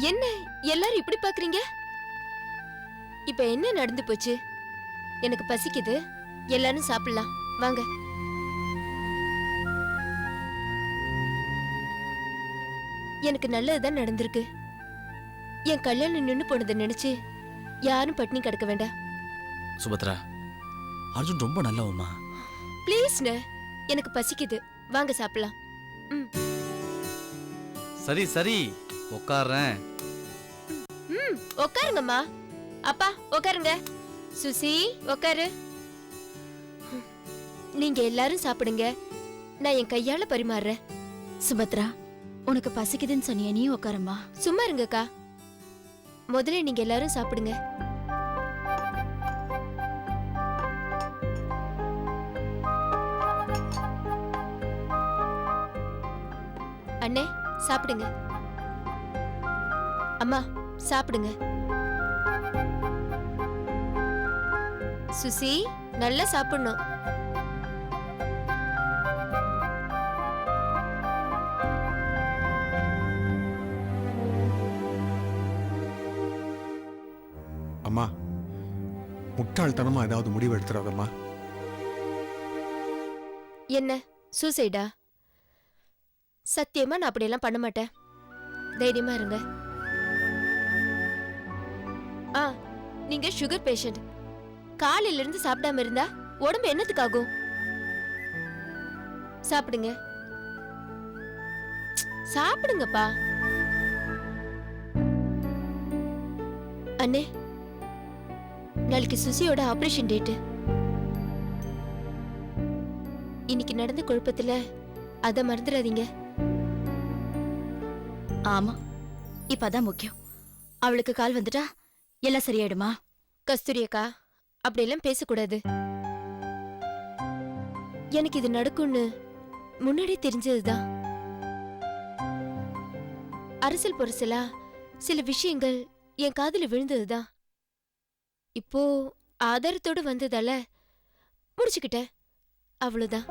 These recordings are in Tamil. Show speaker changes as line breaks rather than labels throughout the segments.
என்ன எல்லாரும் இப்படி பாக்குறீங்க? இப்ப என்ன நடந்து போச்சு? எனக்கு பசிக்குது, எல்லாரும் சாப்பிடலாம் வாங்க. எனக்கு நல்லதுதான் நடந்திருக்கு. என் கல்யாணம் நின்னு போனதை நினைச்சு யாரும் பட்டினி கிடக்க வேண்டாம்.
சுபத்ரா, அர்ஜுன் ரொம்ப நல்லவம்மா.
ப்ளீஸ்ண்ணே, எனக்கு பசிக்குது, வாங்க சாப்பிடலாம்.
சரி சரி, உட்கார்றேன்.
உட்காருங்கம்மா. அப்பா உட்காருங்க. சுசி உட்காரு. நீங்க எல்லாரும் சாப்பிடுங்க, நான் என் கையால பரிமாறுறேன்.
சுபத்ரா, உனக்கு பசிக்குதுன்னு சொன்னிய, நீ உட்காரம்மா.
சும்மா இருங்கக்கா, முதல்ல நீங்க எல்லாரும் சாப்பிடுங்க. அண்ணே சாப்பிடுங்க. அம்மா சாப்பிடுங்க. சுசி நல்லா சாப்பிடணும்.
அம்மா, முட்டாள்தனமா ஏதாவது முடிவு எடுத்துறாதம்மா.
என்ன சூசைடா? சத்தியமா நான் அப்படியெல்லாம் பண்ண மாட்டேன். தைரியமா இருங்க. நீங்க சுகர் பேஷண்ட். காலையில இருந்து சாப்பிடாம இருந்தா உடம்பு என்னத்துக்காகும்? சாப்பிடுங்க சாப்பிடுங்கப்பா. அண்ணே, நாளைக்கு சுசியோட ஆபரேஷன் டேட். இன்னைக்கு நடந்த குழப்பத்துல அத மறந்துடாதீங்க.
ஆமா, இப்பதான் முக்கியம். அவளுக்கு கால் வந்துட்டா எல்லாம் சரியாயிடுமா?
கஸ்தூரி அக்கா, அப்படியெல்லாம் பேசக்கூடாது. எனக்கு இது நடக்கும்னு முன்னாடியே தெரிஞ்சதுதான். அரசியல் பொரசலா சில விஷயங்கள் என் காதுல விழுந்ததுதான். இப்போ ஆதாரத்தோடு வந்ததால முடிச்சுக்கிட்டேன், அவ்வளவுதான்.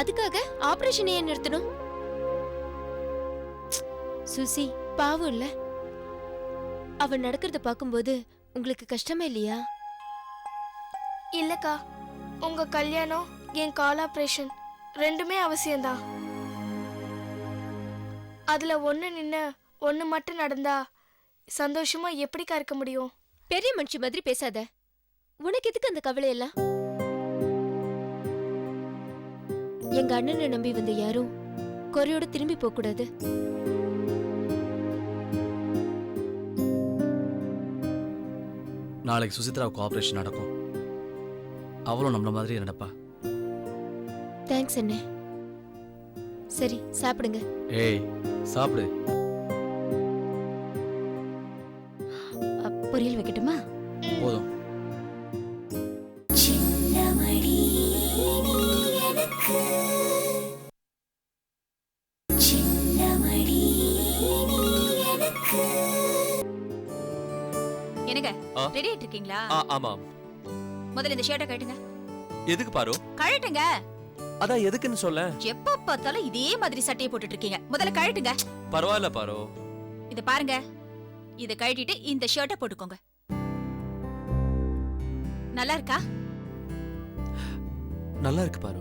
அதுக்காக ஆபரேஷன் ஏன் நிறுத்தணும்? சுசி பாவம் இல்ல, அவ நடக்கிறத பாக்கும்போது உங்களுக்கு கஷ்டமா இல்லையா?
இல்லக்கா, உங்க கல்யாணம் என் கால் ஆபரேஷன் ரெண்டுமே அவசியம்தான். அதுல ஒண்ணு நின்னு ஒண்ணு மட்டும் நடந்தா சந்தோஷமா எப்படிக்கா இருக்க முடியும்?
பெரிய மனுஷி மாதிரி பேசாத. உனக்கு எதுக்கு அந்த கவலை எல்லாம்? எங்க அண்ணனை நம்பி வந்த யாரும் குறையோட திரும்பி போக கூடாது.
நாளைக்கு சுசித்ராவுக்கு ஆபரேஷன் நடக்கும். அவளும் நம்மள மாதிரி நடப்பா.
தேங்க்ஸ் அண்ணே. சரி சாப்பிடுங்க.
ஏய் சாப்பிடு.
பொரியல் வைக்கட்டுமா?
போதும்.
என்னங்க ரெடி ஆயிட்டு இருக்கீங்களா?
ஆமா.
முதல்ல இந்த ஷர்ட்டை கழட்டுங்க.
எதுக்கு பாரு?
கழட்டுங்க.
அதான் எதுக்குன்னு சொல்ல.
எப்ப பார்த்தாலும் இதே மாதிரி சட்டையை போட்டுட்டு இருக்கீங்க. முதல்ல கழட்டுங்க.
பரவாயில்ல பாரு.
இத பாருங்க, இத கழட்டிட்டு இந்த ஷர்ட்டை போட்டுக்கோங்க. நல்லா இருக்கா?
நல்லா இருக்கு பாரு.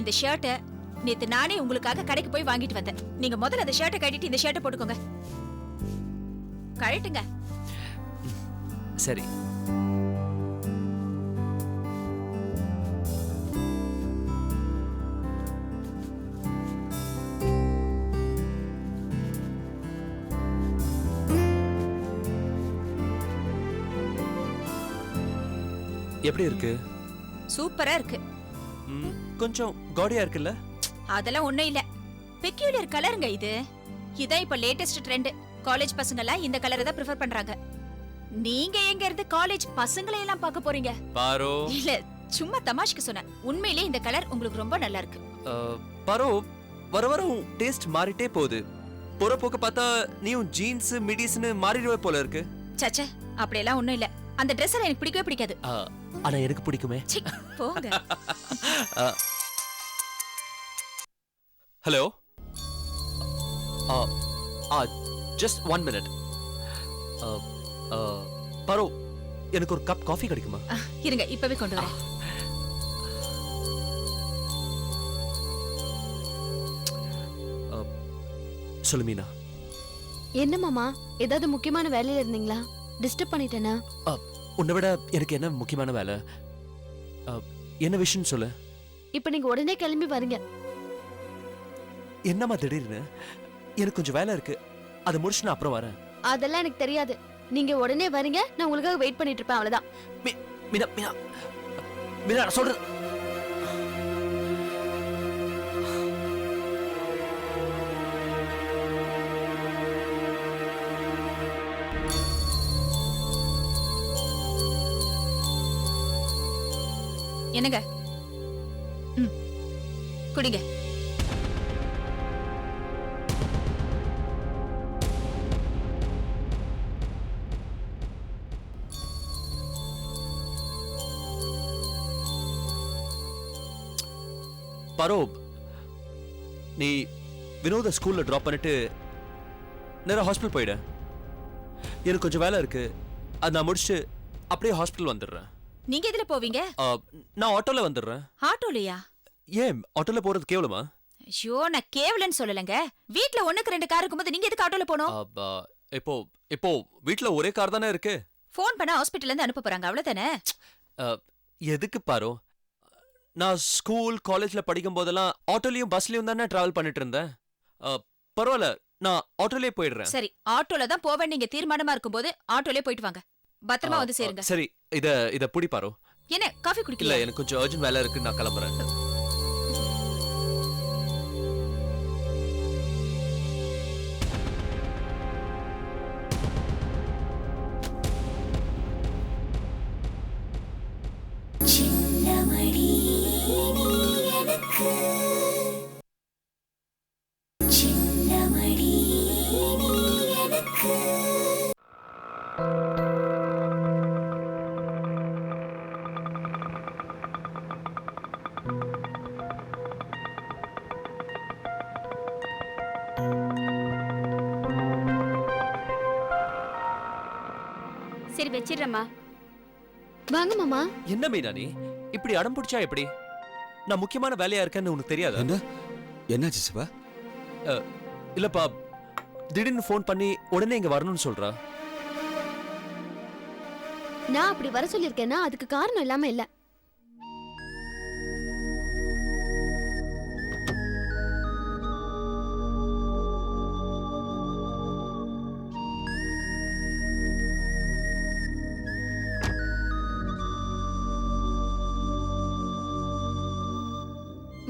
இந்த ஷர்ட்டை நேத்து நானே உங்களுக்காக கடைக்கு போய் வாங்கிட்டு வந்தேன். நீங்க முதல்ல அந்த ஷர்ட்டை கழட்டிட்டு இந்த ஷர்ட்டை போட்டுக்கோங்க. கழட்டுங்க.
சரி. எப்படி இருக்கு?
சூப்பரா இருக்கு.
கொஞ்சம் காடியா இருக்குல்ல?
அதெல்லாம் ஒண்ணும் இல்ல, பெக்யூலர் கலருங்க இது. இதான் இப்ப லேட்டஸ்ட் ட்ரெண்ட். காலேஜ் பசங்க எல்லாம் இந்த கலரை தான் ப்ரிஃபர் பண்றாங்க. நீங்க எங்க இருந்து காலேஜ் பசங்களை எல்லாம் பார்க்க போறீங்க?
பாரு,
இல்ல சும்மா தமாஷ்க்கு சொன்னேன். உண்மையிலே இந்த கலர் உங்களுக்கு ரொம்ப நல்லா இருக்கு.
பாரு, வர வர டேஸ்ட் மாறிட்டே போகுது. போற போக்க பார்த்தா நீயும் ஜீன்ஸ் மிடிஸ்னு மாறிடுவே போல இருக்கு.
சச்சே, அப்படியெல்லாம் ஒண்ணும் இல்ல. அந்த Dress எல்லாம் எனக்கு பிடிக்கவே பிடிக்காது.
ஆனா எனக்கு பிடிக்குமே.
போங்க.
Hello, just 1 minute. பரோ, எனக்கு ஒரு கப் காஃபி கிடைக்குமா?
இருங்க இப்பவே கொண்டு வரேன்.
சொல்லு மீனா.
என்ன மாமா, ஏதாவது முக்கியமான வேலையில இருந்தீங்களா? டிஸ்டர்ப் பண்ணிட்டேனா?
உன்னை விட எனக்கு என்ன முக்கியமான வேலை? என்ன விஷயம் சொல்லு.
இப்ப நீங்க உடனே கிளம்பி வரீங்க.
என்னம்மா திடீர்னு? எனக்கு கொஞ்சம் வேலை இருக்கு, அதை முடிச்சு நான் அப்புறம் வரேன்.
அதெல்லாம் எனக்கு தெரியாது. நீங்க உடனே வரீங்க, நான் உங்களுக்காக வெயிட் பண்ணிட்டு இருப்பேன், அவ்வளவுதான்.
மீனா மீனா மீனா, நான் சொல்றது.
என்னங்க? குடிங்க.
பரோ, நீ வினோத ஸ்கூல்ல டிராப் பண்ணிட்டு நேரா ஹாஸ்பிட்டல் போயிடு. எனக்கு கொஞ்சம் வேலை இருக்கு, அதை நான் முடிச்சுட்டு அப்படியே ஹாஸ்பிட்டல் வந்துடுறேன்.
நீங்க எதுல போவீங்க?
நான் ஆட்டோல வந்துடுறேன்.
ஆட்டோலயா?
ஏன் ஆட்டோல போறது கேவலமா?
ஐயோ, நான் கேவலன்னு சொல்லலங்க. வீட்ல 1க்கு 2 கார் இருக்கும்போது நீங்க எதுக்கு ஆட்டோல போனோம்?
இப்போ இப்போ வீட்ல ஒரே கார் தானே இருக்கு.
ஃபோன் பண்ணா ஹாஸ்பிடல்ல இருந்து அனுப்ப போறாங்க, அவ்வளவுதானே?
எதுக்கு பாரு, நான் ஸ்கூல் காலேஜ்ல படிக்கும் போதெல்லாம் ஆட்டோலயும் பஸ்லயும் தானே டிராவல் பண்ணிட்டு இருந்தேன். பரவாயில்ல, நான் ஆட்டோலயே போயிடுறேன்.
சரி, ஆட்டோல தான் போவேன் நீங்க தீர்மானமா இருக்கும்போது ஆட்டோலயே போயிட்டு வாங்க. பத்திரமா வந்து சேருங்க.
சரி, இத புடி பாரு.
என்ன காஃபி
இல்ல,
குடிக்கல?
எனக்கு கொஞ்சம் அர்ஜென்ட் வேலை இருக்கு, நான் கிளம்புறேன்.
சரி, வெச்சிடுறேம்மா. வாங்க மாமா.
என்ன மீனா நீ இப்படி அடம் பிடிச்சா எப்படி? நான் முக்கியமான வேலையா இருக்கேன்னு உனக்கு தெரியாதா?
என்ன என்னாச்சு சிவா?
இல்லப்பா, திடீர்னு ஃபோன் பண்ணி உடனே இங்க வரணும்னு சொல்றா.
நான் அப்படி வர சொல்லிருக்கேன்னா அதுக்கு காரணம் இல்லாம இல்ல.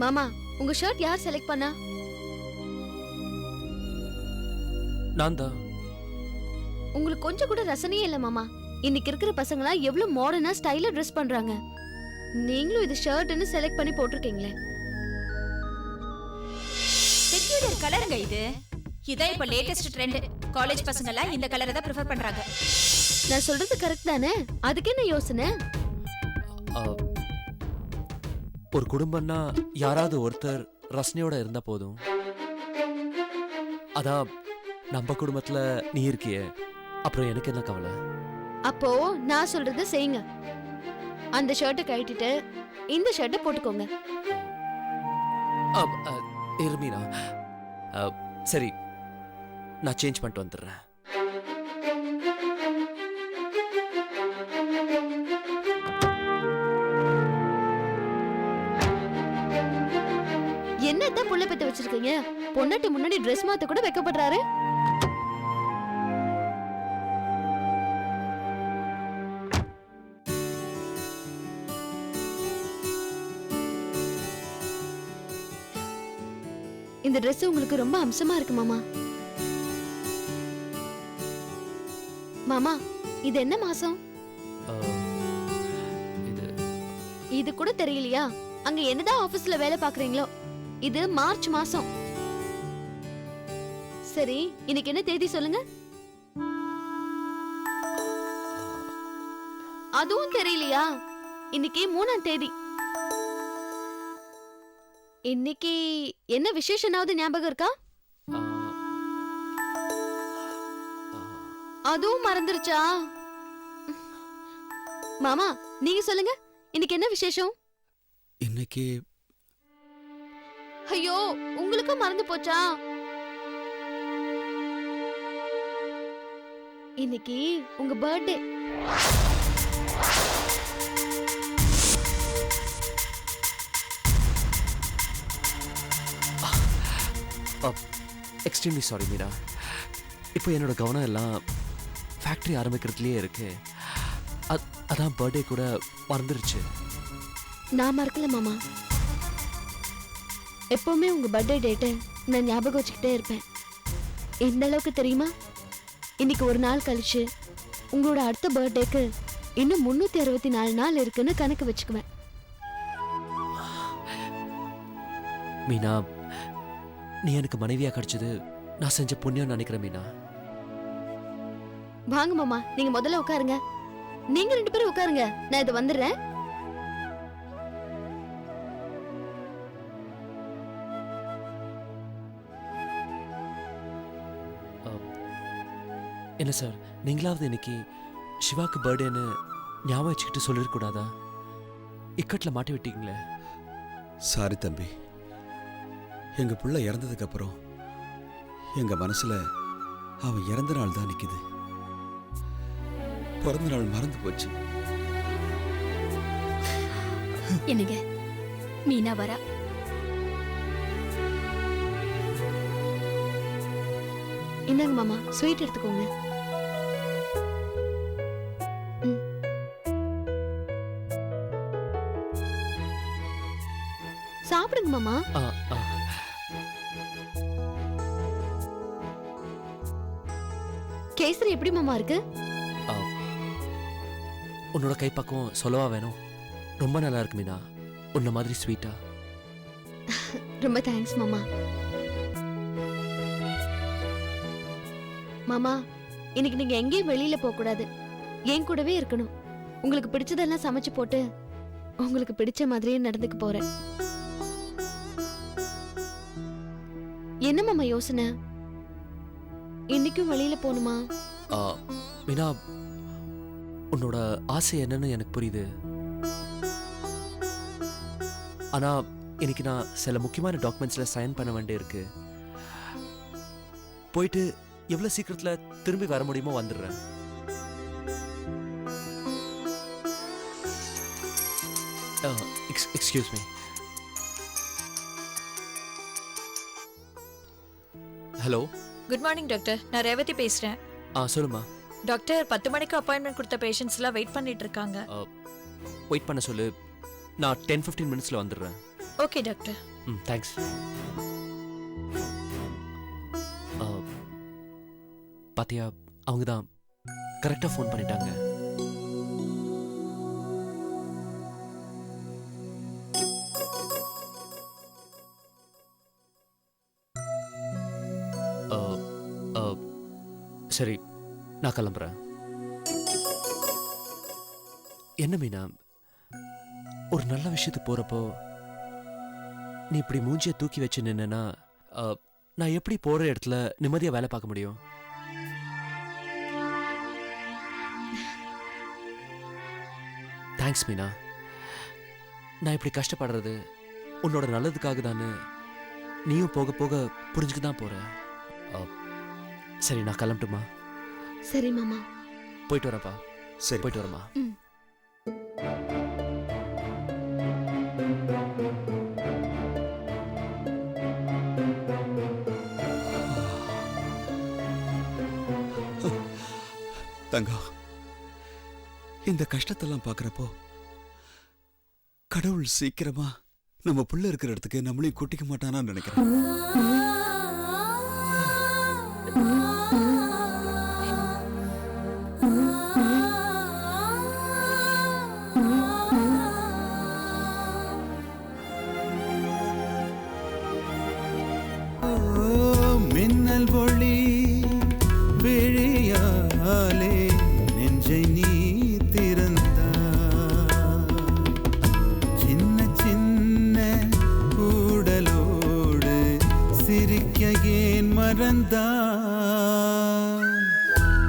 மாமா, உங்க ஷர்ட் யார் செலக்ட் பண்ணா?
நான் தான்.
உங்களுக்கு கொஞ்சம் கூட ரசனையே இல்ல மாமா. இன்னைக்கு இருக்கிற பசங்களா எவ்வளவு மாடர்னா ஸ்டைலா ட்ரெஸ் பண்றாங்க. நீங்களும் இது ஷர்ட்னு செலக்ட் பண்ணி போட்டிருக்கீங்களே.
பெக்யூலியர் கலருங்க இது. இதான் இப்ப லேட்டஸ்ட் ட்ரெண்ட். காலேஜ் பசங்க எல்லாம் இந்த கலரை தான் ப்ரிஃபர் பண்றாங்க.
நான் சொல்றது கரெக்ட் தானே? அதுக்கு என்ன யோசனை?
ஒரு குடும்பம்னா யாராவது ஒருத்தர் ரசனையோட இருந்தா போதும். அதான் நம்ம குடும்பத்துல நீ இருக்கியே, அப்புறம் எனக்கு என்ன கவலை?
அப்போ நான் சொல்றத செய்யுங்க. அந்த ஷர்ட்டை கழட்டிட்டு இந்த ஷர்ட்டை போட்டுக்கோங்க.
இருமீனா, சரி, நான் சேஞ்ச் பண்ணிட்டு வந்துடுறேன்.
என்னத்த புள்ள பெத்து வச்சிருக்கீங்க? பொண்ணாட்டி முன்னாடி ட்ரெஸ் மாத்த கூட வைக்கப்படுறாரு. இந்த Dress உங்களுக்கு ரொம்ப அம்சமா இருக்கு மாமா. மாமா, இது என்ன மாசம்? இது கூட தெரியலையா? அங்க என்னதான் ஆபீஸ்ல வேலை பாக்குறீங்களோ, இது மார்ச் மாசம். சரி, இன்னைக்கு என்ன தேதி சொல்லுங்க? அதுவும் தெரியலையா? இன்னைக்கு 3ஆம் தேதி. இன்னைக்கு என்ன விசேஷனாவது ஞாபகம் இருக்கா? அதுவும் மறந்துருச்சா? மாமா நீங்க சொல்லுங்க, இன்னைக்கு என்ன விசேஷம்?
இன்னைக்கு
ஐயோ, உங்களுக்கும் மறந்து போச்சா? இன்னைக்கு உங்க பர்த்டே.
Extremely sorry Meera. இப்போ என்னோட கவனம் எல்லாம் ஃபேக்ட்ரி ஆரம்பிக்கிறதுலயே இருக்கு. அதான் பர்த்டே கூட மறந்துருச்சு.
நான் மறக்கல மாமா. எப்பவுமே உங்க பர்த்டே டேட்டை நான் ஞாபகம் வச்சுக்கிட்டே இருப்பேன். எந்த அளவுக்கு தெரியுமா? இன்னைக்கு ஒரு நாள் கழிச்சு உங்களோட அடுத்த பர்த்டேக்கு இன்னும் 364 நாள் இருக்குன்னு கணக்கு வச்சுக்குவேன்.
மீனா, நீ எனக்கு மனைவியா கிடைச்சது நான் செஞ்ச புண்ணியம் நினைக்கிறேன் மீனா.
வாங்க மாமா, நீங்க முதல்ல உட்காருங்க. நீங்க 2 பேரும் உட்காருங்க, நான் இது வந்துடுறேன்.
என்ன சார், நீங்களாவது இன்னைக்கு சிவாக்கு பர்த்டேன்னு ஞாபகம் வச்சுக்கிட்டு சொல்லிருக்கூடாதா? இக்கட்டில் மாட்டி விட்டீங்களே.
சாரி தம்பி, எங்க பிள்ளை இறந்ததுக்கு அப்புறம் எங்க மனசுல அவன் இறந்த நாள் தான் நிக்குது. பிறந்த நாள் மறந்து போச்சு.
என்னங்க, மீனா வரா.
இந்தாங்க மாமா, ஸ்வீட் எடுத்துக்கோங்க. சாப்பிடுங்க மாமா. கேசரி எப்படி மாமா இருக்கு?
உன்னோட கைப்பக்கம் சொல்லவா வேணும்? ரொம்ப நல்லா இருக்கு மீனா, உன்ன மாதிரி ஸ்வீட்டா.
ரொம்ப தேங்க்ஸ் மாமா. மாமா, இன்னைக்கு நீங்க எங்கேயும் வெளியில போக கூடாது, என் கூடவே இருக்கணும். உங்களுக்கு பிடிச்சதெல்லாம் சமைச்சு போட்டு உங்களுக்கு பிடிச்ச மாதிரியே நடந்துக்க போறேன். என்ன மாமா யோசனை? இன்னைக்கும் வெளியில போகணுமா?
மீனா, உன்னோட ஆசை என்னன்னு எனக்கு புரியுது. ஆனா இன்னைக்கு நான் சில முக்கியமான டாக்குமெண்ட்ஸ்ல சைன் பண்ண வேண்டிய இருக்கு. போயிட்டு எவ்வளவு சீக்கிரத்துல திரும்பி வர முடியுமோ வந்துடுறேன். Excuse me. Hello.
Good morning doctor, நான் ரேவதி பேசுறேன்.
சொல்லுமா.
டாக்டர் 10 மணிக்கு அப்பாயின்மெண்ட் கொடுத்த பேஷண்ட்ஸ் எல்லாம் வெயிட் பண்ணிட்டு இருக்காங்க.
வெயிட் பண்ண சொல்லு, நான் 10-15 மினிட்ஸ்ல வந்துடுறேன்.
Okay doctor.
தேங்க்ஸ். பாத்தியா, அவங்க தான் கரெக்டா ஃபோன் பண்ணிட்டாங்க. சரி, நான் கிளம்புறேன். என்ன மீனா, ஒரு நல்ல விஷயத்துக்கு போறப்போ நீ இப்படி மூஞ்சிய தூக்கி வச்சு நின்னா நான் எப்படி போற இடத்துல நிம்மதியா வேலை பார்க்க முடியும்? தேங்க்ஸ் மீனா. நான் இப்படி கஷ்டப்படுறது உன்னோட நல்லதுக்காக தானே நீயும் போக போக புரிஞ்சுக்க தான் போற. சரி, நான் கிளம்பட்டுமா?
சரி மாமா.
போயிட்டு வரப்பா.
சரி,
போயிட்டு வரமா.
தங்கம், இந்த கஷ்டத்தெல்லாம் பாக்குறப்போ கடவுள் சீக்கிரமா நம்ம புள்ள இருக்கிற இடத்துக்கு நம்மளையும் கூட்டிக்க மாட்டானான்னு நினைக்கிறேன்.
மின்னல் ஒளி விழியாலே நெஞ்சை நீ திறந்தா, சின்ன சின்ன கூடலோடு சிரிக்க ஏன் மறந்தா,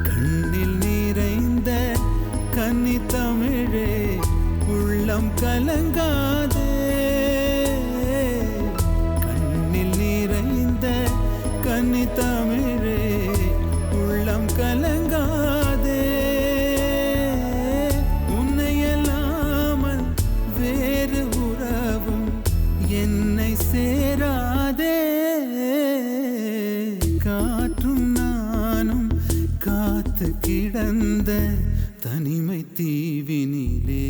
கண்ணி காத்து கிடந்த தனிமை தீவினிலே